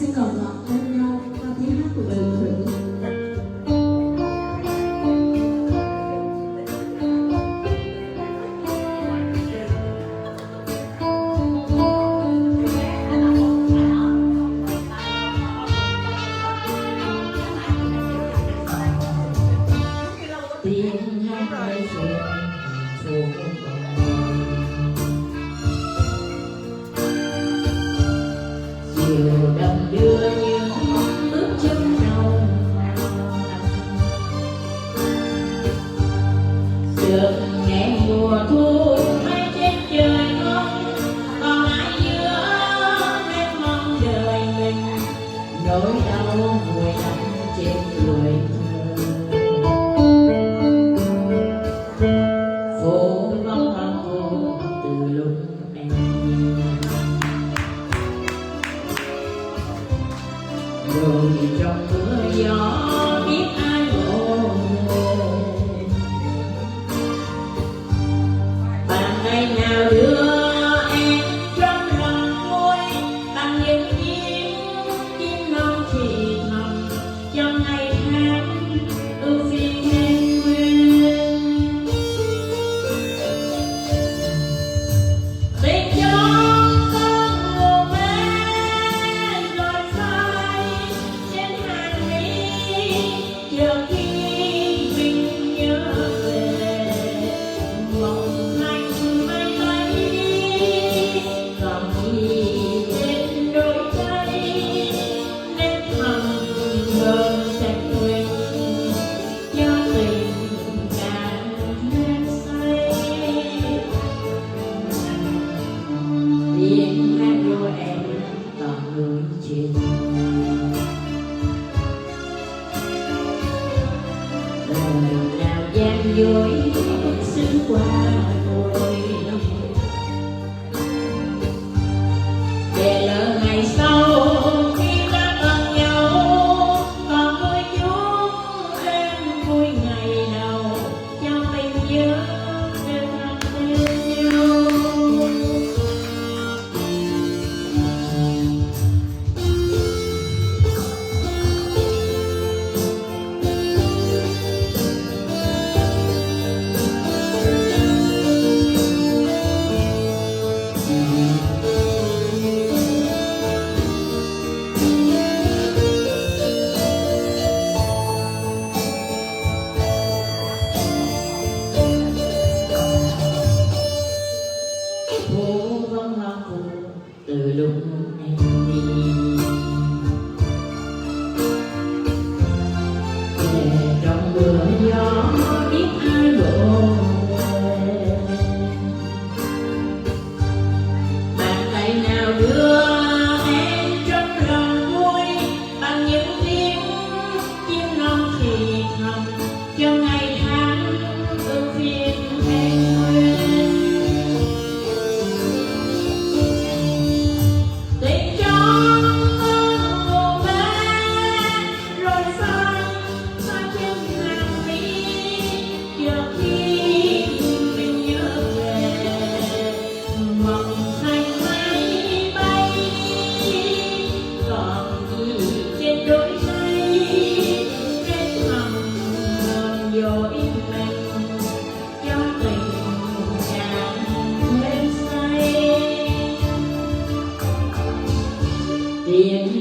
xin cầm hôn nhau qua tiếng hát của đời Thủy. Tiếng hát bay trên phố chiều đầm đưa những bước chân trong chợt nghe mùa thu mây trên trời không còn ai giữa mênh mông đời mình, nỗi đau vùi lấp trên tuổi phố vắng hoang vu từ lúc em rồi trong mưa gió biết ai ngộ bàn tay nào đưa em trong lòng môi bằng những chim non thì thầm trong ngày tháng ưu phiền em quên tình trong con nguồn mê rồi phai trên hàng mi chờ khi mình nhớ về mộng hành mây bay còn gì trên đôi tay nên thầm hơn trách mình cho tình càng thêm say. Tiếng hát của em toàn núi trên lời nào gian dối xứng qua môi để lỡ ngày sau khi ta cần nhau còn vui chút em vui ngày đầu cho tình nhớ đều thật bên nhau. Phố vắng hoang vu từ lúc em đi để trong mưa gió biết ai đổ về bàn tay nào đưa em trong lòng vui bằng những tiếng chim non thì thầm cho ngày tháng ưu phiền em quên tình trong con nguồn mê rồi phai trên hàng mi chờ khi mình nhớ về mộng thành mây bay còn gì trên đôi tay nên thầm hơn dối mình cho tình càng thêm say. Tiếng